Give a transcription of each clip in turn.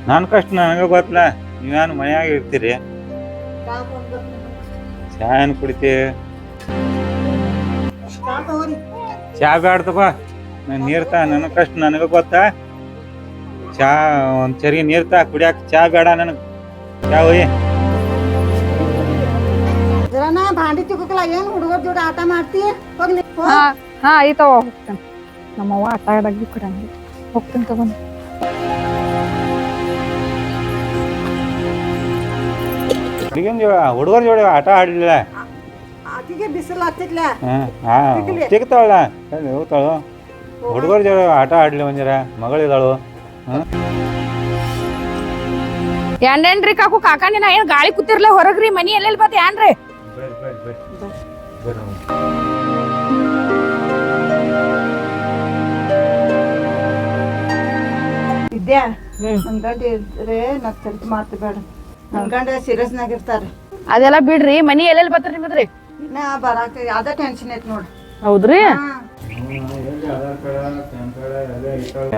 ನನ್ನ ಕಷ್ಟ ನನಗೆ ಗೊತ್ತಲ್ಲ. ನೀವೇನು ಮನ್ಯಾಗ ಇರ್ತೀರಿ, ಚಾ ಏನು ಕುಡಿತೀವಿ? ಚಾ ಬ್ಯಾಡ ತಗೋ, ನಾನು ನೀರು ತಾ. ನನ್ನ ಕಷ್ಟ ನನಗೆ ಗೊತ್ತಾ. ಚಾ ಒಂದು ಚರಿಗೆ ನೀರು ತಾ ಕುಡಿಯಾಕ. ಚಾ ಬೇಡ ನನಗೆ. ಚಾ ಒಯ್ಯಿ. ಭಾಂಡಿ ತಿಕ್ಕಲ್ಲ, ಏನು ಹುಡುಗರ ಜೋಡಿ ಆಟ ಮಾಡ್ತಿ? ಹಾ ಆಯ್ತವ, ಹೋಗ್ತೇನೆ. ನಮ್ಮವ್ವ ಆಟ ಆಡಕ್ಕೆ ಕೊಡಂಗಿ. ಹೋಗ್ತೇನೆ ತಗೊಂಡು. ಹುಡುಗರ ಜೋಡಿ ಆಟ ಆಡಲಿಲ್ಲ. ಆಕಿಗೆ ಬಿಸಿಲು ಹತ್ತಿತ್ಲ. ಸಿಗ್ತಾವಳ ಹೋಗ್ತಾಳು. ಹುಡುಗರ ಜೋಡಿ ಆಟ ಆಡ್ಲಿ ಒಂಜರ. ಮಗಳಿದಾಳು. ಏನ್ರಿ ಕಾಕು ಕಾಕ ನೀನ ಏನ್ ಗಾಳಿ ಕೂತಿರ್ಲ ಹೊರಗ್ರಿ? ಮನಿ ಎಲ್ಲೆಲ್ಲಿ ಬತ್ತ ಏನ್ರಿ? ವಿದ್ಯಾ, ನನ್ ಗಂಡ ಇದ್ರೆ ನಾಕ್ ಕೆಲಸ ಮಾಡ್ತಿ ಬೇಡ. ನನ್ ಗಂಡ ಸೀರಿಯಸ್ನಾಗ ಇರ್ತಾರ. ಅದೆಲ್ಲ ಬಿಡ್ರಿ, ಮನಿ ಎಲ್ಲೆಲ್ಲಿ ಬತ್ತ ನಿಮ್ಮದ್ರಿ? ಇನ್ನ ಬರಾಕ ಅದ ಟೆನ್ಷನ್ ಐತಿ ನೋಡ್ರಿ. ಹೌದ್ರಿ?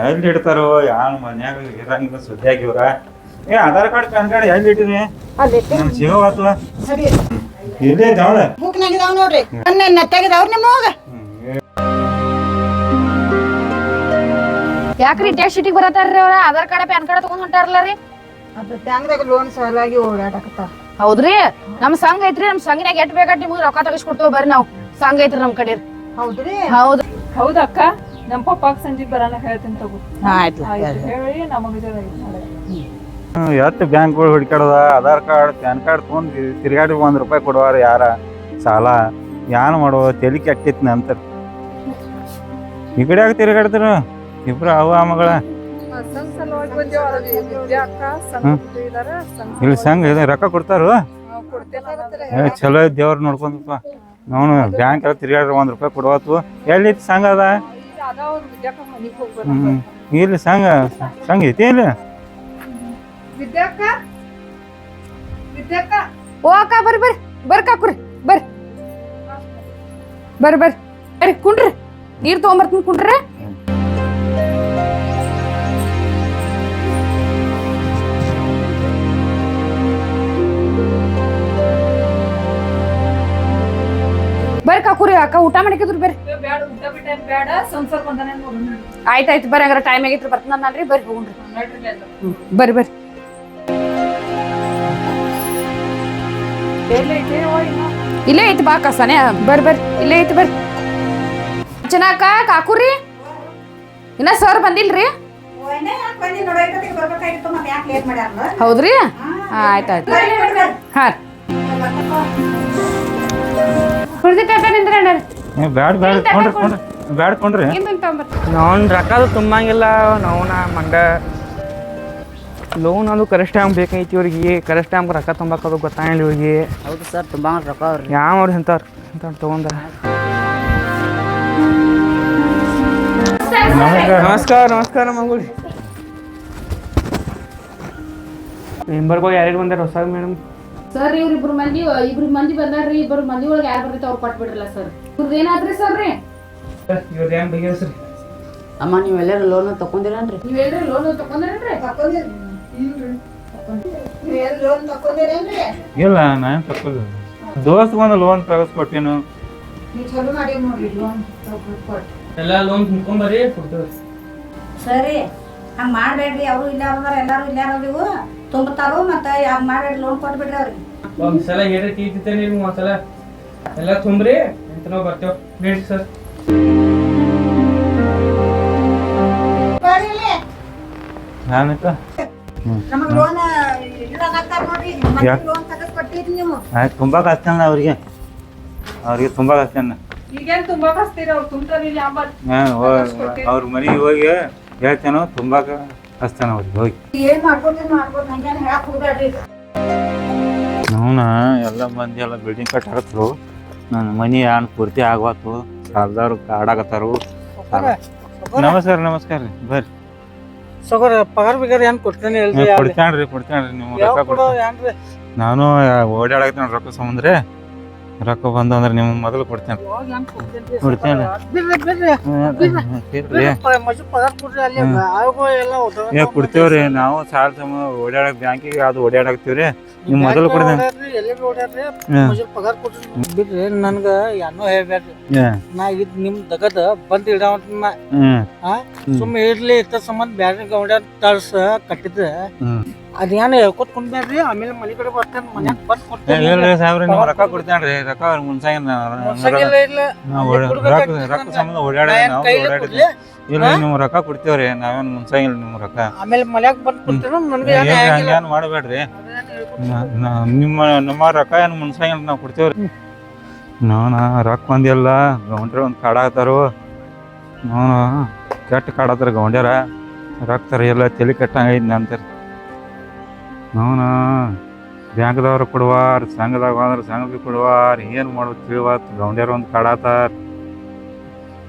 ಎಲ್ಲಿ ಇಡ್ತಾರೋ ಯಾರು ಮನ್ಯಾಗ ಇರಂಗಿಲ್ಲ. ಸುದ್ದಿ ಆಗಿವ್ರ ಆಧಾರ್ ಕಾರ್ಡ್ ಪ್ಯಾನ್ ಕಾರ್ಡ್ ಎಲ್ಲಿ ಇಟ್ಟಿನಿ? ಸಿಗೋವಾತು ಇಲ್ಲೇ ಇದಾವಳ. ಬುಕ್ನಾಗಿದಾವ್ ನೋಡ್ರಿ. ನೆತ್ತಾಗಿದಾವ್ರಿ ನಿಮ್ಮ ಹೋಗ. ಯಾಕ್ರಿ ಟ್ಯಾಕ್ಸ್ ಶೀಟಿಗೆ ಬರತಾರ್ರಿ ಅವ್ರ? ಆಧಾರ್ ಕಾರ್ಡ್ ಪ್ಯಾನ್ ಕಾರ್ಡ್ ತಗೊಂಡ್ ಹೊಂಟಾರಲ್ಲ ರೀ? ಅದು ಬ್ಯಾಂಕ್ದಾಗ ಲೋನ್ ಸಲುವಾಗಿ ಓಡಾಡಕತ್ತಾರ. ಹೌದ್ರಿ? ನಮ್ ಸಂಘ ಐತ್ರಿ. ನಮ್ ಸಂಘಿನಾಗ ಎಟ್ ಬೇಕಾಟ್ ನಿಮ್ಗೆ ರೊಕ್ಕ ತಗಿಸ್ಕೊಡ್ತೇವ ಬರ್ರಿ. ನಾವ್ ಸಂಘ ಐತ್ರಿ ನಮ್ ಕಡೆ. ಹೌದ್ರಿ? ಹೌದು ಹೌದಕ್ಕ. ನಮ್ ಪಪ್ಪಾಗ ಸಂಜೆ ಬರಾನ ಹೇಳ್ತೀನಿ ತಗೋ. ಆಯ್ತು ಹೇಳಿ ನಮಗ ಎಷ್ಟು ಬ್ಯಾಂಕ್ಗಳು ಹುಡ್ಕಾಡದ. ಆಧಾರ್ ಕಾರ್ಡ್ ಪ್ಯಾನ್ ಕಾರ್ಡ್ ತೊಗೊಂಡು ತಿರ್ಗಾಡಿ ₹1 ಕೊಡುವಾರ ಯಾರ ಸಾಲ ಯಾನ್ ಮಾಡುವ ತಲೆ ಕೆಟ್ಟೈತಿ ನಂತರ. ಈ ಕಡೆ ಯಾಕೆ ತಿರ್ಗಾಡ್ತಾರ ಇಬ್ರು ಅವ ಮಗಳ? ಇಲ್ಲಿ ಸಂಘ ಇದೆ, ರೊಕ್ಕ ಕೊಡ್ತಾರ. ಚಲೋ ದೇವ್ರ ನೋಡ್ಕೊಂಡಪ್ಪ. ನಾವು ಬ್ಯಾಂಕ್ ಎಲ್ಲ ತಿರ್ಗಾಡ್ರಿ ₹1 ಕೊಡುವತ್ತು. ಎಲ್ಲಿತ್ತು ಸಂಘ ಅದ? ಇಲ್ಲಿ ಸಂಘ ಐತಿ ಇಲ್ಲಿ. ಓ ಅಕ್ಕ ಬರ್ರಿ ಬರ್ರಿ ಬರ್ರಿ ಕಾಕುರಿ ಬರ್ರಿ ಬರ್ರಿ ಬರ್ರಿ ಬರ್ರಿ ಕುಂಡ್ರಿ. ನೀರ್ ತಗೊಂಬರ್ತೀನಿ ಕುಂಡ್ರಿ. ಬರ್ರಿ ಕಾಕುರಿ. ಅಕ್ಕ ಊಟ ಮಾಡಿಕಿದ್ರು ಬರ್ರಿ. ಆಯ್ತಾಯ್ತು ಬರ್ರಿ. ಹಂಗಾರ ಟೈಮ್ ಆಗೈತ್ರಿ, ಬರ್ತೀನಿ ನಾನ್ರಿ. ಬರ್ರಿ ಹೋಗ್ರಿ. ಬರ್ರಿ ಬರ್ರಿ. ಇಲ್ಲೇ ಐತಿ ಬಾ ಕಸನೆ. ಬರ್ರಿ ಬರ್ರಿ, ಇಲ್ಲೇ ಐತಿ ಬರ್ರಿ. ಚೆನ್ನಾಕ ಕಾಕುರಿ ಇನ್ನ ಸರ್ ಬಂದಿಲ್ರಿ? ಹೌದ್ರಿ? ಆಯ್ತಾಯ್ತು. ಹಾ ಕುಡ್ದಿ ಕಾಕ ನಿಂದ್ರಿ ಅಣ್ಣ. ಬ್ಯಾಡ ಬ್ಯಾಡ ಕೊಂಡ್ರಿ ಬ್ಯಾಡ ಕೊಂಡ್ರಿ. ನಾವು ರೊಕ್ಕದು ತುಂಬಂಗಿಲ್ಲ. ನಾವ್ನ ಮಂಡ ಲೋನ್ ಅದು ಕರೆಕ್ಟ್ ಟೈಮ್ ಬೇಕೈತಿ ಇವ್ರಿಗೆ. ಕರೆಕ್ಟ್ ಟೈಮ್ ರೊಕ್ಕ ತುಂಬಾಕದು ಗೊತ್ತಾಗಿಲ್ಲ ಇವ್ರಿಗೆ. ಹೌದು ಸರ್, ತುಂಬಾ ರೊಕ್ಕ ಅವ್ರಿ. ಯಾವ ಅವ್ರು ಇಂಥವ್ರು ತೊಗೊಂಡಾರ. ನಮಸ್ಕಾರ ನಮಸ್ಕಾರ ಮಗುಳಿ. ಮೆಂಬರ್ಗಳು ಯಾರ್ಯಾರು ಬಂದಾರ ಹೊಸ ಮೇಡಮ್? ಸರ್ ಇಬ್ರು ಮಂದಿ ಬಂದಾರ್ರಿ. ಇಬ್ರು ಮಂದಿ ಒಳಗೆ ಯಾರು ಬರ್ತೈತೆ ಅವ್ರು ಕೊಟ್ಬಿಡ್ರಲ್ಲ ಸರ್. ಇವ್ರದ್ದು ಏನಾದ್ರಿ ಸರ್ ರೀ? ಇವ್ರದ್ದು ಏನು ಬಗೆಹರಿಸ್ರಿ? ಅಮ್ಮ ನೀವೆಲ್ಲರೂ ಲೋನ್ ತಗೊಂಡಿರೇನ್ರಿ? ನೀವೆಲ್ರಿ ಲೋನ್ ತಗೊಂಡ್ರೇನ್ರಿ? ಇಲ್ಲ ನಾನು ತಕ್ಕೊಲ್ಲ. ದೋಸ್ತ್ ಬಂದು ಲೋನ್ ತಗಸ್ಕೊಟ್ಟೇನು. ಎಲ್ಲ ಲೋನ್ ತುಂಬ್ಕೊಂಬರಿ ಕೊಡ್ತೇವೆ. ಸರಿ, ಹಂಗ ಮಾಡ್ಬೇಡ್ರಿ. ಅವರು ಇಲ್ಲ ಅವ್ರ ಎಲ್ಲಾರು ಇಲ್ಲ ನೀವು ತುಂಬತಾರು. ಮತ್ತೆ ಹಂಗ ಮಾಡ್ಬೇಡ್ರಿ, ಲೋನ್ ಕೊಟ್ಬಿಡ್ರಿ ಅವ್ರಿಗೆ. ಒಂದ್ಸಲ ಹೇಳ್ರಿ ತೀರ್ತಿದ್ದೆ. ನೀವು ಒಂದ್ಸಲ ಎಲ್ಲ ತುಂಬ್ರಿ ಅಂತ ನಾವು ಬರ್ತೇವೆ. ಬೇಡ್ರಿ ಸರ್. ಆಯ್ತು ತುಂಬಾ ಕಷ್ಟನ ಅವ್ರಿಗೆ ತುಂಬಾ ಕಷ್ಟನ. ಈಗೇನ್ ತುಂಬಾ ಕಸ್ತೀರ ಅವ್ರು ತುಂಬ್ತಾರ. ಅವ್ರ ಮನೆಗೆ ಹೋಗಿ ಹೇಳ್ತೇನೋ ತುಂಬಾ ಕಷ್ಟನ ಅವ್ರಿಗೆ ಹೋಗಿ. ಏನ್ ಮಾಡ್ಬೋದು ಹಂಗೇನ್ ಹೇಳಕ್ ಹೋಗ್ಬೇಡ್ರಿ. ಅವನ ಎಲ್ಲ ಮಂದಿ ಎಲ್ಲ ಬಿಲ್ಡಿಂಗ್ ಕಟ್ಟಾಕತ್ರು. ನನ್ನ ಮನಿ ಏನ್ ಪೂರ್ತಿ ಆಗ್ವಾತು. ಸಾಲದವ್ರು ಕಾಡಾಕತ್ತಾರು. ನಮಸ್ಕಾರ ನಮಸ್ಕಾರ ರೀ ಬರ್ರಿ. ಸಗರ ಪಗಾರ ಬೇಕಾರೆ ಏನ್ ಕೊಡ್ತೇನೆ ಕೊಡ್ತೇನ್ರಿ ನೀವು ರೊಕ್ಕ ಕೊಡ್ತೇನೆ. ನಾನು ಓಡಾಡಕತ್ತೀನಿ ರೊಕ್ಕ ಸಂಬಂಧ್ರೆ. ರೊಕ್ಕ ಬಂದು ಅಂದ್ರೆ ನಿಮ್ಗೆ ಮೊದಲು ಕೊಡ್ತೇನೆ ಕೊಡ್ತೇನೆ ಏ ಕೊಡ್ತೇವ್ರಿ ನಾವು ಸಾಲ ಸಮ ಓಡಾಡಕ್ ಬ್ಯಾಂಕಿಗೆ ಅದು ಓಡಾಡಕ್ತಿವ್ರಿ ನಿಮ್ ಮೊದಲು ಕೊಡ್ತೇನೆ ಬಿಡ್ರಿ ನನ್ಗ ಏನೋ ಹೇಳ್ಬೇಡ್ರಿ ನಾ ಇದ್ ನಿಮ್ ತಗದ ಬಂದ್ ಇಡಾವಂತ ಸುಮ್ಮನೆ ಇರ್ಲಿ ಇತ್ತ ಸಂಬಂಧ ಬ್ಯಾರೆ ಗೌಡ ತರ್ಸ ಕಟ್ಟಿದ ಅದೇನ ಹೇಳ್ಕೊತ್ ಕುಂದ್ಬೇಡ್ರಿ ಆಮೇಲೆ ಮನಿ ಕಡೆ ಬರ್ತೇನೆ ಮನ್ಯಾಗ ಬಂದ್ ಕೊಡ್ತೇನೆ ಹೇಳ್ರಿ ಸಾಹೇಬ್ರಿ ನೀವು ರೊಕ್ಕ ಕೊಡ್ತೇನ್ರಿ ರೊಕ್ಕ ಮುಂಚಾಗಿನ ರೊಕ್ಕ ಸಂಬಂಧ ಓಡಾಡ ಇಲ್ಲ ನೀವು ರೊಕ್ಕ ಕೊಡ್ತೇವ್ರಿ ನಾವೇನ್ ಮುಂಚಾಗಿಲ್ಲ ನಿಮ್ ರೊಕ್ಕ ಆಮೇಲೆ ಮನ್ಯಾಗ ಬಂದ್ ಕೊಡ್ತೇನೆ ನನ್ಗೆ ಹಂಗೇನ್ ಮಾಡಬೇಡ್ರಿ ನಮ್ಮ ರೊಕ್ಕ ಏನು ಮುಂಚಾಗಿಲ್ಲ ನಾವು ಕೊಡ್ತೇವ್ರಿ ನಾನು ರೊಕ್ಕ ಬಂದಿಲ್ಲ ಗೌಂಡ್ರ ಒಂದು ಕಾಡಾತಾರು ನಾನು ಕೆಟ್ಟ ಕಾಡತ್ತಾರ ಗೌಂಡ್ಯಾರ ರೊಕ್ಕ ತರ ಎಲ್ಲ ತಲೆ ಕೆಟ್ಟಂಗೈತಿ ಅಂತಾರೆ ನಾನು ಬ್ಯಾಂಕ್ದವ್ರು ಕೊಡುವಾರ ಸಂಘದಾಗ ಅಂದ್ರೆ ಸಂಘಕ್ಕೆ ಕೊಡುವಾರ ಏನು ಮಾಡೋದು ತಿಳಿವಾತ್ ಗೌಂಡ್ಯಾರ ಒಂದು ಕಾಡಾತಾರ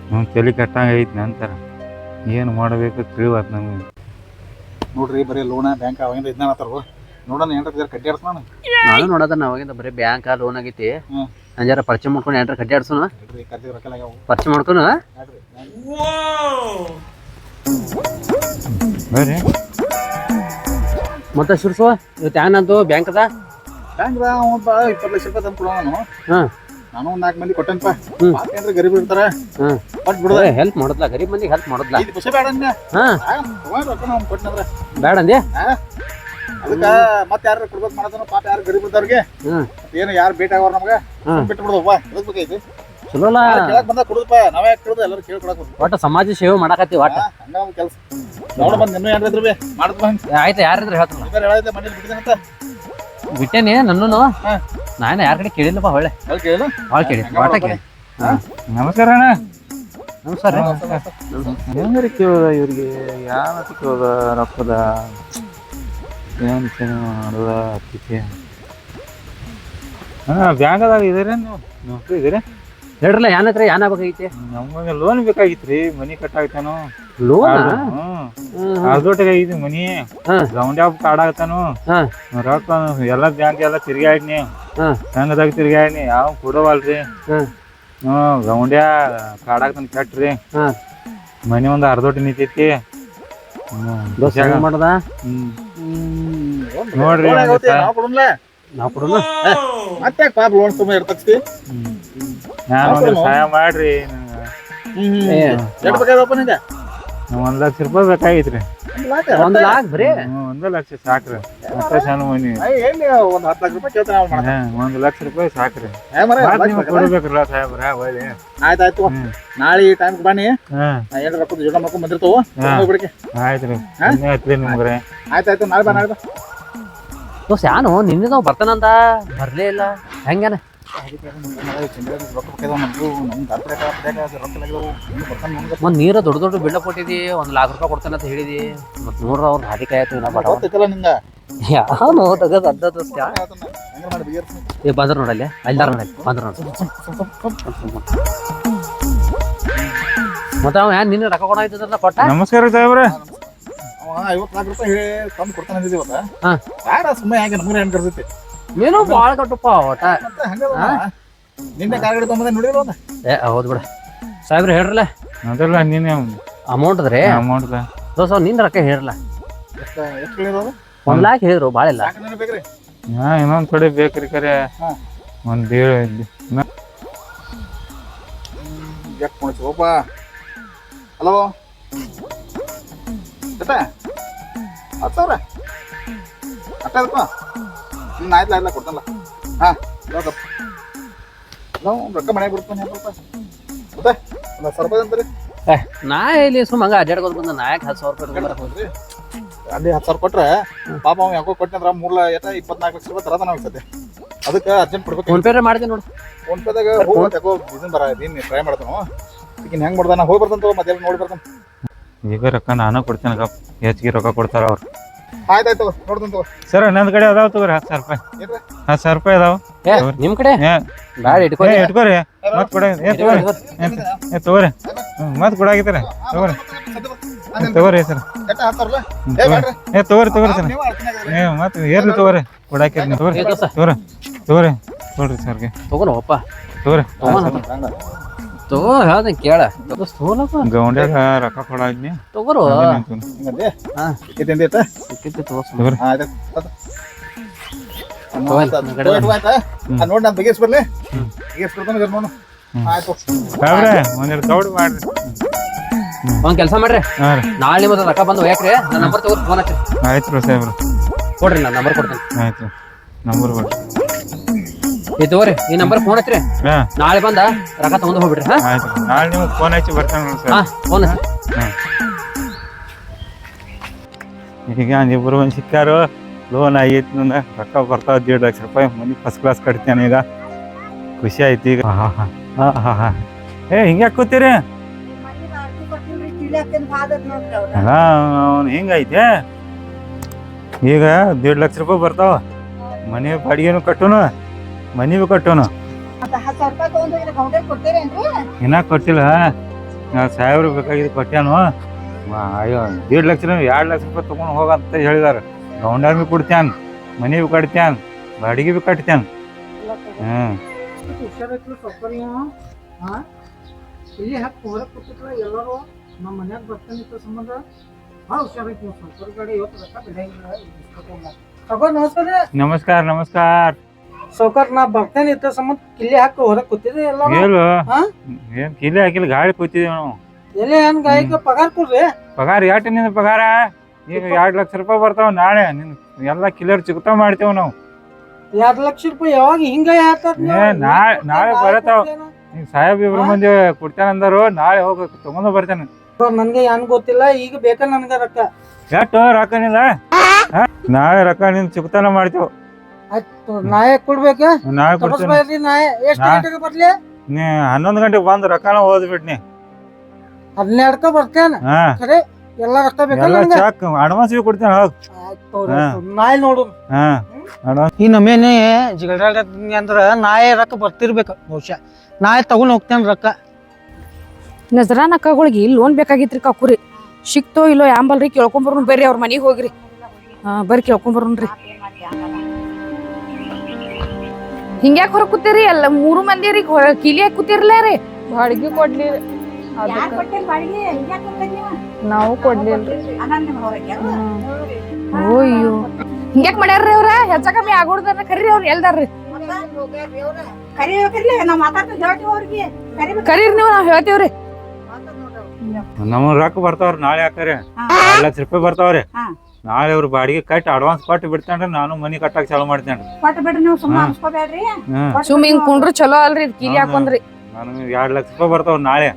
ನಾವು ತಲೆ ಕೆಟ್ಟಂಗೈತಿ ಅಂತಾರೆ ಏನು ಮಾಡಬೇಕು ತಿಳಿವಾತ್ ನಮಗೆ ನೋಡ್ರಿ ಬರೀ ಲೋನ ಬ್ಯಾಂಕ್ ಅವಾಗಿಂದ ಇದ್ನ ಆತಾರ ನೋಡೋಣ ಏನ್ರ ಕಡ್ಡಿ ಆಡ್ಸ ನಾನು ನೋಡೋದ ನಾವಾಗಿಂದ ಬರೀ ಬ್ಯಾಂಕ್ ಲೋನ್ ಆಗೈತಿ ಅಂಜಾರ ಪರಿಚಯ ಮಾಡ್ಕೊಂಡು ಏನ್ರ ಕಡ್ಡಿ ಆಡ್ಸೋಣ ಪರಿಚಯ ಮಾಡ್ಕೊಂಡು ಬರ್ರಿ ಮತ್ತೆ ಸುರ್ಸುವ ಇವತ್ತು ಏನಂತು ಬ್ಯಾಂಕ್ ಅದ ಬ್ಯಾಂಕ್ 20 ಲಕ್ಷ ರೂಪಾಯಿ ತಂದು ಕೊಡೋಣ ನಾನು ಒಂದು 4 ಮಂದಿ ಕೊಟ್ಟೆನಪ್ಪ ಏನ್ರ ಗರೀಬ್ ಇರ್ತಾರ ಬಟ್ ಬಿಡದ ಹೆಲ್ಪ್ ಮಾಡೋದ್ಲ ಗರೀಬ್ ಮಂದಿಗೆ ಹೆಲ್ಪ್ ಮಾಡೋದ್ಲ 5 ಪೈಸೆ ಬೇಡ ಅಂದ್ಯ ರೊಕ್ಕ ನಾವು ಕೊಟ್ಟನಂದ್ರ ಬೇಡ ಅಂದ್ಯಾ ಅದಕ್ಕ ಮತ್ತೆ ಯಾರು ಕೊಡ್ಬೇಕು ಮಾಡತಾನ ಪಾಪ ಯಾರು ಗರೀಬ್ ಇದ್ದವ್ರಿಗೆ ಏನು ಯಾರು ಭೇಟಿ ಆಗೋರು ನಮ್ಗೆ ಬಿಟ್ಟು ಬಿಡೋದಪ್ಪ ಅದಕ್ಕೆ ಬೇಕೈತಿ ಚಲೋಲ್ಲ ಕೇಳಕ್ ಬಂದಾಗ ಕೊಡುದಪ್ಪ ನಾವೇ ಯಾಕೆ ಕೇಳುದು ಎಲ್ಲರೂ ಕೇಳ್ಕೊಡಕ್ ಒಟ್ಟು ಸಮಾಜ ಸೇವೆ ಮಾಡಾಕತ್ತಿ ಒಟ್ಟು ಹಂಗ ಒಂದು ಕೆಲಸ ನೋಡ ಬಂದು ಇನ್ನೂ ಏನ್ರ ಇದ್ರು ಮಾಡದ್ ಬಂದ್ ಆಯ್ತು ಯಾರಿದ್ರೆ ಹೇಳ್ತಾನ ಹೇಳಿದ್ದೆ ಮನೇಲಿ ಬಿಟ್ಟಿದ್ದೇನಂತ ಬಿಟ್ಟೇನಿ ನನ್ನೂ ನಾನು ಯಾರ ಕಡೆ ಕೇಳಿಲ್ಲಪ್ಪ ಹೊಳ್ಳೆ ಅಲ್ಲಿ ಕೇಳಿಲ್ಲ ಭಾಳ ಕೇಳಿ ಬಾಟ ಕೇಳಿ ನಮಸ್ಕಾರ ಅಣ್ಣ ನಮಸ್ಕಾರ ಹೆಂಗಾರ ಕೇಳೋದ ಇವ್ರಿಗೆ ಯಾವ ಕೇಳೋದ ರೊಕ್ಕದ ಏನು ಮಾಡೋದ ಅತ್ತಿಕೆ ಬ್ಯಾಂಕ್ದಾಗ ಇದೀರ ನೀವು ನೌಕರಿ ಇದೀರ ಹೇಳ್ರಲ್ಲ ಏನತ್ರ ಏನಾಗಬೇಕೈತಿ ನಮಗೆ ಲೋನ್ ಬೇಕಾಗಿತ್ರಿ ಮನಿ ಕಟ್ಟಾಗ್ತಾನು ಲೋನ್ ಅರ್ಧೋಟಿಗೆ ಐತಿ ಮನಿ ಗೌಂಡ್ಯಾಪ್ ಕಾಡಾಗ್ತಾನು ರೊಕ್ಕ ಎಲ್ಲ ಬ್ಯಾಂಕ್ ಎಲ್ಲ ತಿರ್ಗಾಡ್ನಿ ಸಂಘದಾಗ ತಿರ್ಗಾಡ್ನಿ ಯಾವ ಕೊಡವಲ್ರಿ ಗೌಂಡ್ಯಾ ಕಾಡಾಗ್ತಾನ ಕೆಟ್ರಿ ಮನಿ ಒಂದ್ ಅರ್ಧೋಟಿ ನಿಂತೈತಿ ಮಾಡದ ನೋಡ್ರಿ ನಾವು ಕೊಡೋಣ ಮತ್ತೆ ಪಾಪ ಲೋನ್ ಸುಮ್ಮನೆ ಇರ್ತಕ್ತಿ ನಾನು ಸಹಾಯ ಮಾಡ್ರಿ ಎಷ್ಟು ಬೇಕಾದಪ್ಪ ನಿಂಗೆ 1 ಲಕ್ಷ ರೂಪಾಯಿ ಬೇಕಾಗಿತ್ರಿ 1 ಲಾಖ ಬರೀ 1 ಲಕ್ಷ ಸಾಕ್ರಿ ಮತ್ತೆ ಸಣ್ಣ ಮನಿ ಎಲ್ಲಿ ಒಂದು 10 ಲಕ್ಷ ರೂಪಾಯಿ ಕೇಳ್ತಾನೆ 1 ಲಕ್ಷ ರೂಪಾಯಿ ಸಾಕ್ರಿ ಕೊಡ್ಬೇಕ್ರಲ್ಲ ಸಾಹೇಬ್ರ ಒಳ್ಳೆ ಆಯ್ತಾಯ್ತು ನಾಳೆ ಈ ಟೈಮ್ ಬನ್ನಿ ಏನ್ರ ರೊಕ್ಕದ ಜೋಡ ಮಾಡ್ಕೊಂಡ್ ಬಂದಿರ್ತಾವ ಬಿಡಿಕೆ ಆಯ್ತ್ರಿ ನಿಮ್ಗ್ರೆ ಆಯ್ತಾಯ್ತು ನಾಳೆ ಬಾ ದೋಸ್ ಯಾನು ನಿನ್ನೆ ನಾವು ಬರ್ತಾನಂತ ಬರ್ಲೇ ಇಲ್ಲ ಹೆಂಗೇನ ಮತ್ ನೀರ ದೊಡ್ಡ ದೊಡ್ಡ ಬಿಲ್ಡಪ್ ಕೊಟ್ಟಿದಿ 1 ಲಾಖ ರೂಪಾಯಿ ಕೊಡ್ತಾನೆ ಅಂತ ಹೇಳಿದಿ ಮತ್ ನೋಡ್ರ ಅವ್ರ ಹಾದಿಕಾಯಿ ಆಯ್ತು ಯಾವ ತಗದ್ ಅಡ್ಡ ದೋಸ್ತ ಏ ಬಂದ್ರ ನೋಡಲ್ಲಿ ಅಲ್ದಾರ ನೋಡಲ್ಲಿ ಬಂದ್ರ ನೋಡ ಮತ್ತ ಅವ ಏನ್ ನಿನ್ನ ರೊಕ್ಕ ಕೊಡಾಯ್ತದ ಕೊಟ್ಟ ನಮಸ್ಕಾರ ಸಾಹೇಬ್ರ 50 ಲಕ್ಷ ರೂಪಾಯಿ ತಂದು ಕೊಡ್ತಾನೆ ಅಂದಿದ್ದೀವಿ ಬೇಡ ಸುಮ್ಮನೆ ಯಾಕೆ ನಮ್ಗೆ ಹೆಂಗ್ ಕರ್ಸೈತಿ ನೀನು ಬಾಳ ಕಟ್ಟಪ್ಪ ಒಟ್ಟ ನಿನ್ನೆ ಕಾರ್ಗಡೆ ತೊಗೊಂಬಂದೆ ನೋಡಿರೋ ಏ ಹೌದು ಬಿಡ ಸಾಹೇಬ್ರ ಹೇಳ್ರಲ್ಲ ಅದಲ್ಲ ನೀನೆ ಅಮೌಂಟ್ ಅದ್ರಿ ಅಮೌಂಟ್ ದೋಸ್ತ ನಿನ್ನ ರೊಕ್ಕ ಹೇಳ್ರಲ್ಲ ಎಷ್ಟು ಹೇಳಿರೋದು 1 ಲಾಖ ಹೇಳಿದ್ರು ಭಾಳ ಇಲ್ಲ ಬೇಕ್ರಿ ಇನ್ನೊಂದ್ ಕಡೆ ಬೇಕ್ರಿ ಕರೆ ಒಂದ್ ಯಾಕೆ ಕೊಡ್ತೀವಪ್ಪ ಹಲೋ ಎತ್ತ 10,000 ಅಟ್ಟದಪ್ಪ ಆಯ್ತಲ್ಲ ಕೊಡ್ತಲ್ಲ ಹಾಂ ಯಾವ್ದಪ್ಪ ನಾವು ರೊಕ್ಕ ಮನೆಗೆ ಬಿಡ್ತಾನೆ ಮತ್ತೆ ಒಂದು 10,000 ರೂಪಾಯಿ ಅಂತೀರಿ ನಾ ಇಲ್ಲಿ ಸುಮ್ಮ ಹಂಗ ಅಡ್ಡಾಡ್ಕೋದು ಬಂದ ನಾ ಯಾಕೆ 10,000 ರೂಪಾಯಿ ಅಲ್ಲಿ 10,000 ಕೊಟ್ರೆ ಪಾಪ ಅವ್ ಯಾಕೋ ಕೊಟ್ಟಂದ್ರ 24 ಲಕ್ಷ ರೂಪಾಯಿ ತರತಾನ ಅನ್ಸತ್ತೆ ಅದಕ್ಕೆ ಅರ್ಜೆಂಟ್ ಕೊಡ್ಬೇಕು ಫೋನ್ ಪೇ ಮಾಡ್ತೀನಿ ನೋಡು ಫೋನ್ ಪೇದಾಗ ಹೋಗ್ಬೇಕು ಯಾಕೋ ಇದನ್ ಬರ ಇದೀನಿ ಟ್ರೈ ಮಾಡ್ತಾನು ಈಗ ಹೆಂಗ್ ಮಾಡ್ದಾನ ಹೋಗಿ ಬರ್ತಾನ ಮತ್ತೆ ನೋಡಿ ಬರ್ತಾನ ಈಗ ರೊಕ್ಕ ನಾನು ಕೊಡ್ತೇನೆ ಹೆಚ್ಚಿಗೆ ರೊಕ್ಕ ಕೊಡ್ತಾರ ಅವ್ರು ಆಯ್ತಾಯ್ತು ನೋಡ್ತಂತ ಸರ್ ನನ್ನ ಕಡೆ ಅದಾವ ತಗೋರಿ 10,000 ರೂಪಾಯಿ 10,000 ರೂಪಾಯಿ ಅದಾವ ನಿಮ್ ಕಡೆ ಬ್ಯಾಡ ಇಟ್ಕೋರಿ ಇಟ್ಕೋರಿ ಮತ್ ಕೊಡ ತಗೋರಿ ಮತ್ ಕೊಡಾಗಿತ್ತಾರ ತಗೋರಿ ತಗೋರಿ ಸರ್ ತಗೋರಿ ಸರ್ ಮತ್ ಏರ್ಲಿ ತಗೋರಿ ಕೊಡಾಕಿರ್ ತಗೋರಿ ತಗೋರಿ ಕೊಡ್ರಿ ಸರ್ಗೆ ತಗೋನಪ್ಪ ತಗೋರಿ ತಗೋ ಹೇಳ್ದೆ ಕೇಳ ತಗೋಲಪ್ಪ ಗೌಂಡ್ಯಾಗ ರೊಕ್ಕ ಕೊಡಾದ್ನಿ ತಗೋರು ಹಿಂಗಂದೆ ಹಾ ಸಿಕ್ಕಿದ್ದೆ ಆಯ್ತಾ ಸಿಕ್ಕಿತ್ತು ತಗೋ ತಗೋರಿ ಆಯ್ತು ನೋಡಿ ನಾನು ಬಗೆಹರಿಸ್ಬರ್ಲಿ ಬಗೆಹರಿಸ್ಬಿಡ್ತಾನೆ ನೋಡು ಆಯ್ತು ಸಾವ್ರೆ ಒಂದೆರಡು ಕೌಡ್ ಮಾಡ್ರಿ ಒಂದ್ ಕೆಲಸ ಮಾಡ್ರಿ ಹಾಂ ರೀ ನಾಳೆ ನಿಮ್ಮದು ರೊಕ್ಕ ಬಂದು ಯಾಕ್ರಿ ನನ್ನ ನಂಬರ್ ತಗೋರಿ ಫೋನ್ ಹಚ್ರಿ ಆಯ್ತು ರೀ ಸಾಹೇಬ್ರು ಕೊಡ್ರಿ ನಾನು ನಂಬರ್ ಕೊಡ್ತೇನೆ ಆಯ್ತು ನಂಬರ್ ಕೊಡ್ರಿ ಈ ತಗೋರಿ ಈ ನಂಬರ್ ಫೋನ್ ಹಚ್ರಿ ಹಾಂ ನಾಳೆ ಬಂದ ರೊಕ್ಕ ತಗೊಂಡು ಹೋಗ್ಬಿಡ್ರಿ ಹಾ ಆಯ್ತು ನಾಳೆ ನಿಮಗೆ ಫೋನ್ ಹಚ್ಚಿ ಬರ್ತಾನೆ ನೋಡಿ ಹಾ ಸರ್ ಫೋನ್ ಹಚ್ರಿ ಈಗ ಇಬ್ಬರು ಒಂದು ಸಿಕ್ಕಾರು ಲೋನ್ ಆಗೈತಿ ನನ್ನ ರೊಕ್ಕ ಬರ್ತಾವ 1.5 ಲಕ್ಷ ರೂಪಾಯಿ ಮನೆ ಫಸ್ಟ್ ಕ್ಲಾಸ್ ಕಟ್ತೇನೆ ಈಗ ಖುಷಿ ಆಯ್ತು ಈಗ ಹಾಂ ಹಿಂಗೆ ಕೂತೀರಿ ಅಲ್ಲ ಅವ್ನು ಹಿಂಗೈತೆ ಈಗ 1.5 ಲಕ್ಷ ರೂಪಾಯಿ ಬರ್ತಾವ ಮನೆ ಬಾಡಿಗೆನು ಕಟ್ಟೋನು ಮನೆಗೂ ಕಟ್ಟೋನು ಇನ್ನ ಕೊಟ್ಟಿಲ್ಲ ನಾವು ಸಾಹೇಬ್ರು ಬೇಕಾಗಿದ್ದು ಕೊಟ್ಟ್ಯಾನು ಅಯ್ಯೋ 1.5 ಲಕ್ಷ 2 ಲಕ್ಷ ರೂಪಾಯಿ ತೊಗೊಂಡು ಹೋಗಂತ ಹೇಳಿದಾರೆ ಗೌಂಡಾರ್ ಭೀ ಕೊಡ್ತ್ಯಾನ ಮನೆ ಭೀ ಕಟ್ತ್ಯಾನ ಬಾಡಿಗೆ ಭೀ ಕಟ್ತ್ಯಾನ ಇಲ್ಲಿ ಹಾಕಿ ಹೊರಗೆ ಕೊಟ್ಟಿದ್ರ ಎಲ್ಲರೂ ನಮ್ಮ ಮನ್ಯಾಗ ಬರ್ತಾನಿತ್ತು ಸಂಬಂಧ ಭಾಳ ಹುಷಾರೈತಿ ನೀವು ಸ್ವಲ್ಪ ಕಡೆ ಇವತ್ತು ರೊಕ್ಕ ಬಿಡಂಗಿಲ್ಲ ಸೌಕರ್ ನಮಸ್ಕಾರ ನಮಸ್ಕಾರ ನಮಸ್ಕಾರ ಸೌಕರ್ ನಾ ಬರ್ತಾನಿತ್ತು ಸಂಬಂಧ ಕಿಲ್ಲಿ ಹಾಕಿ ಹೊರಗೆ ಕೂತಿದ್ರಿ ಎಲ್ಲರೂ ಹೇಳು ಹಾ? ಏನ್ ಕಿಲೆ ಹಾಕಿಲ್ಲ ಗಾಳಿ ಕೂತಿದ್ದೇವೆ ನಾವು ಎಲ್ಲಿ ಏನ್ ಗಾಯಕ ಪಗಾರ ಕೊಡ್ರಿ ಪಗಾರ ಎಷ್ಟು ನಿಂದ ಪಗಾರ ಈಗ 2 ಲಕ್ಷ ರೂಪಾಯಿ ಬರ್ತಾವ ನಾಳೆ ನಿನ್ ಎಲ್ಲ ಕಿಲರ್ ಚಿಕ್ತಾ ಮಾಡ್ತೇವ್ ನಾವು 2 ಲಕ್ಷ ರೂಪಾಯಿ ಯಾವಾಗ ಹಿಂಗ ನಾಳೆ ಬರತಾವ ಈಗ ಸಾಹೇಬ್ ಇಬ್ರು ಮಂದಿ ಕೊಡ್ತೇನಂದಾರು ನಾಳೆ ಹೋಗಿ ತಗೊಂಡ ಬರ್ತೇನೆ ನನ್ಗೆ ಏನ್ ಗೊತ್ತಿಲ್ಲ ಈಗ ಬೇಕ ನನ್ಗ ರೊಕ್ಕ ಎಷ್ಟು ರೊಕ್ಕನಿಲ್ಲ ನಾಳೆ ರೊಕ್ಕ ನಿನ್ ಚಿಕ್ತಾನ ಮಾಡ್ತೇವ್ ಆಯ್ತು ನಾಳೆ ಕೊಡ್ಬೇಕ ನಾಳೆ ಕೊಡ್ತೇನೆ ತಗಸ್ಬೇಡ್ರಿ ನಾಳೆ ಎಷ್ಟು ಗಂಟೆಗೆ ಬರ್ಲಿ ನೀ 11 ಗಂಟೆಗೆ ಬಂದು ರೊಕ್ಕನ ಓದ್ಬಿಟ್ನಿ 12ಕ್ಕೆ ಬರ್ತೇನೆ ಹಾ ಖರೆ ಎಲ್ಲ ರೊಕ್ಕ ಬೇಕಲ್ಲ ಎಲ್ಲ ನಂಗೆ ಚಾಕ್ ಅಡ್ವಾನ್ಸ್ ಭೀ ಕೊಡ್ತೇನೆ ಹೋಗ್ ನಾಳೆ ನೋಡು ಹಾ ಅಡ್ವಾನ್ಸ್ ಈ ನಮೇನೆ ಜಿಗಲ್ರಾಡ್ತೀನಿ ಅಂದ್ರ ನಾಳೆ ರೊಕ್ಕ ಬರ್ತಿರ್ಬೇಕು ಬಹುಶಃ ನಾಳೆ ತಗೊಂಡ್ ಹೋಗ್ತೇನೆ ರೊಕ್ಕ ನಜರಾನ್ ಅಕ್ಕಗಳಿಗೆ ಲೋನ್ ಬೇಕಾಗಿತ್ರಿ ಕಾಕುರಿ ಸಿಕ್ತೋ ಇಲ್ಲೋ ಯಾಂಬಲ್ರಿ ಕೇಳ್ಕೊಂಬರ್ನು ಬರ್ರಿ ಅವ್ರ ಮನೆಗೆ ಹೋಗ್ರಿ ಹಾ ಬರ್ರಿ ಕೇಳ್ಕೊಂಬರ್ನ್ರಿ ಹಿಂಗ್ಯಾಕ್ ಹೊರ ಕೂತೀರಿ ಎಲ್ಲ 3 ಮಂದಿ ರೀ ಕಿಲಿ ಕೂತಿರ್ಲೇ ರೀ ಬಾಡಿಗೆ ಕೊಡ್ಲಿರಿ ಯಾರ್ ಕೊಟ್ಟಿಲ್ಲ ಬಾಡಿಗೆ ಹಿಂಗ್ಯಾಕ್ ಕೊಡ್ತೀರಿ ನೀವು? ನಾವು ಕೊಡ್ಲಿಲ್ರಿ ಅನಂತ ಹೊರಗೆ ಓಯ್ಯೋ ಹಿಂಗ್ಯಾಕ್ ಮಾಡ್ಯಾರ್ರಿ ಅವ್ರ ಹೆಚ್ಚ ಕಮ್ಮಿ ಆಗೋಡ್ದಾರ ಕರೀರಿ ಅವ್ರ ಎಲ್ದಾರ್ರಿ ಕರಿಬೇಕಿರ್ಲಿ ನಾವ್ ಮಾತಾಡ್ತಾ ಹೇಳ್ತೀವಿ ಅವ್ರಿಗೆ ಕರಿಬೇಕು ಕರೀರಿ ನೀವು ನಾವ್ ಹೇಳ್ತೇವ್ರಿ ನಮ್ಮ ರೊಕ್ಕ ಬರ್ತಾವ್ರಿ ನಾಳೆ ಹಾಕಾರೆ 2 ಲಕ್ಷ ರೂಪಾಯಿ ಬರ್ತಾವ್ರಿ ಹಾ. ನಾಳೆ ಅವ್ರ ಬಾಡಿಗೆ ಕಟ್ಟಿ ಅಡ್ವಾನ್ಸ್ ಕೊಟ್ಟು ಬಿಡ್ತೇನ್ರಿ ನಾನು ಮನಿ ಕಟ್ಟಾಕ ಚಾಲು ಮಾಡ್ತೇನ್ರಿ ಕೊಟ್ಟು ಬಿಡ್ರಿ ನೀವು ಸುಮ್ಮನೆ ಅನ್ಸ್ಕೋಬೇಡ್ರಿ ಸುಮ್ ಹಿಂಗ್ ಕುಂಡ್ರು ಚಲೋ ಅಲ್ರಿ ಕಿಲಿ ಹಾಕೊಂಡ್ರಿ ನನಗೆ 2 ಲಕ್ಷ ರೂಪಾಯಿ ಬರ್ತಾವ ನಾಳೆ